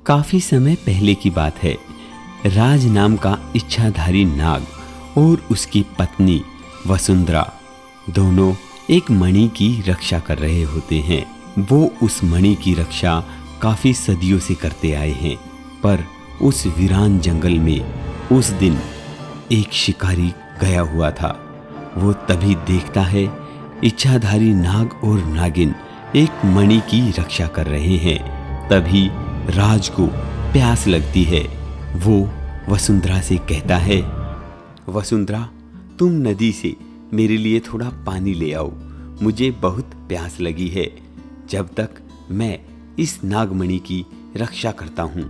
काफी समय पहले की बात है। राज नाम का इच्छाधारी नाग और उसकी पत्नी वसुंधरा दोनों एक मणि की रक्षा कर रहे होते हैं। वो उस मणि की रक्षा काफी सदियों से करते आए हैं, पर उस वीरान जंगल में उस दिन एक शिकारी गया हुआ था। वो तभी देखता है इच्छाधारी नाग और नागिन एक मणि की रक्षा कर रहे हैं। तभी राज को प्यास लगती है। वो वसुंधरा से कहता है, वसुंधरा, तुम नदी से मेरे लिए थोड़ा पानी ले आओ, मुझे बहुत प्यास लगी है, जब तक मैं इस नागमणि की रक्षा करता हूँ।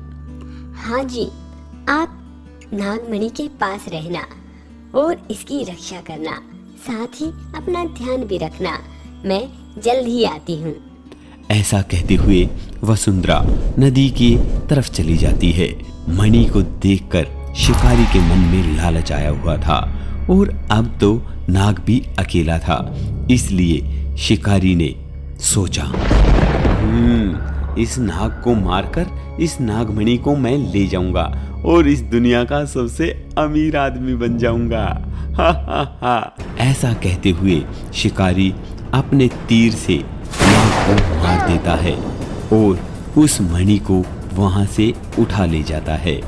हाँ जी, आप नागमणि के पास रहना और इसकी रक्षा करना, साथ ही अपना ध्यान भी रखना। मैं जल्द ही आती हूँ। ऐसा कहते हुए वसुंधरा नदी की तरफ चली जाती है। मणि को देखकर शिकारी के मन में लालच आया हुआ था और अब तो नाग भी अकेला था, इसलिए शिकारी ने सोचा, इस नाग को मारकर इस नागमणि को मैं ले जाऊंगा और इस दुनिया का सबसे अमीर आदमी बन जाऊंगा। हा हा हा। ऐसा कहते हुए शिकारी अपने तीर से नाग को मार देता है और उस मणि को वहां से उठा ले जाता है।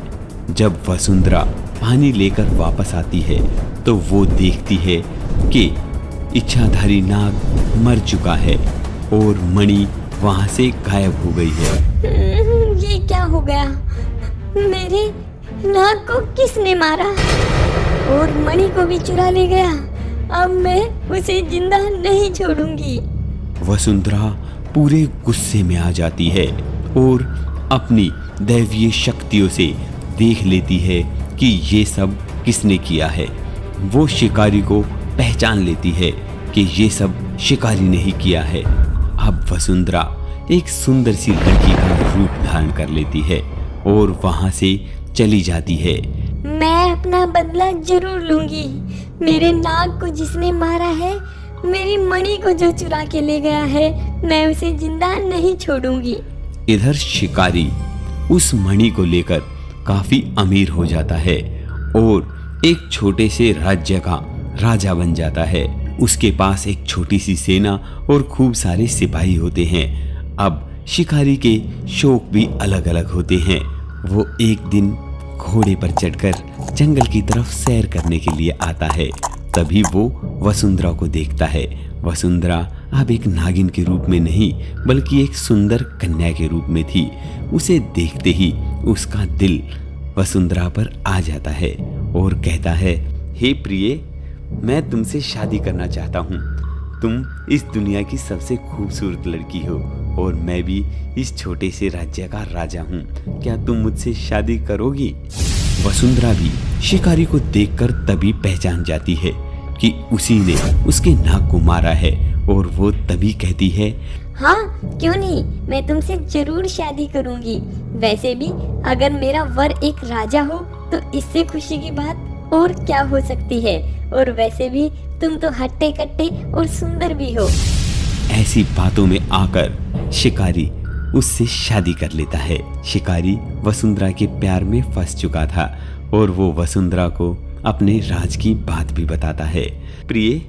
जब वसुंधरा पानी लेकर वापस आती है तो वो देखती है कि इच्छाधारी नाग मर चुका है और मणि वहां से गायब हो गई है। ये क्या हो गया? मेरे नाग को किसने मारा और मणि को भी चुरा ले गया? अब मैं उसे जिंदा नहीं छोड़ूंगी। वसुंधरा पूरे गुस्से में आ जाती है और अपनी दैवीय शक्तियों से देख लेती है कि ये सब किसने किया है। वो शिकारी को पहचान लेती है कि ये सब शिकारी ने ही किया है। अब वसुंधरा एक सुंदर सी लड़की का रूप धारण कर लेती है और वहां से चली जाती है। मैं अपना बदला जरूर लूंगी। मेरे नाग को जिसने मारा है, मेरी मणि को जो चुरा के ले गया है, मैं उसे जिंदा नहीं छोड़ूंगी। इधर शिकारी उस मणि को लेकर काफी अमीर हो जाता है और एक छोटे से राज्य का राजा बन जाता है। उसके पास एक छोटी सी सेना और खूब सारे सिपाही होते हैं। अब शिकारी के शौक भी अलग अलग होते हैं। वो एक दिन घोड़े पर चढ़कर जंगल की तरफ सैर करने के लिए आता है। तभी वो वसुंधरा को देखता है। वसुंधरा अब एक नागिन के रूप में नहीं, बल्कि एक सुंदर कन्या के रूप में थी। उसे देखते ही उसका दिल वसुंधरा पर आ जाता है और कहता है, हे प्रिय, मैं तुमसे शादी करना चाहता हूँ। तुम इस दुनिया की सबसे खूबसूरत लड़की हो और मैं भी इस छोटे से राज्य का राजा हूँ। क्या तुम मुझसे शादी करोगी? वसुंधरा भी शिकारी को देखकर तभी पहचान जाती है कि उसी ने उसके नाग को मारा है और वो तभी कहती है, हाँ, क्यों नहीं, मैं तुमसे जरूर शादी करूंगी। वैसे भी अगर मेरा वर एक राजा हो तो इससे खुशी की बात और क्या हो सकती है। और वैसे भी तुम तो हट्टे कट्टे और सुंदर भी हो। ऐसी बातों में आकर शिकारी उससे शादी कर लेता है। शिकारी वसुंधरा के प्यार में फंस चुका था और वो वसुंधरा को अपने राज की बात भी बताता है। प्रिय,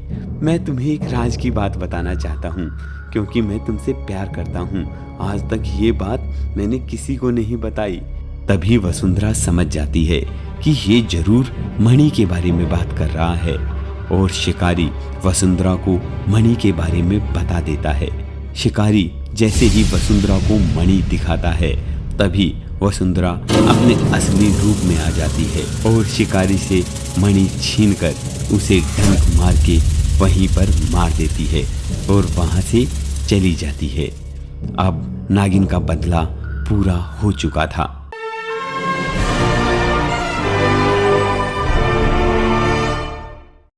मैं तुम्हें एक राज की बात बताना चाहता हूँ, क्योंकि मैं तुमसे प्यार करता हूँ। आज तक ये बात मैंने किसी को नहीं बताई। तभी वसुंधरा समझ जाती है कि ये जरूर मणि के बारे में बात कर रहा है और शिकारी वसुंधरा को मणि के बारे में बता देता है। शिकारी जैसे ही वसुंधरा को मणि दिखाता है, तभी वसुंधरा अपने असली रूप में आ जाती है और शिकारी से मणि छीनकर उसे डंक मार के वहीं पर मार देती है और वहां से चली जाती है। अब नागिन का बदला पूरा हो चुका था।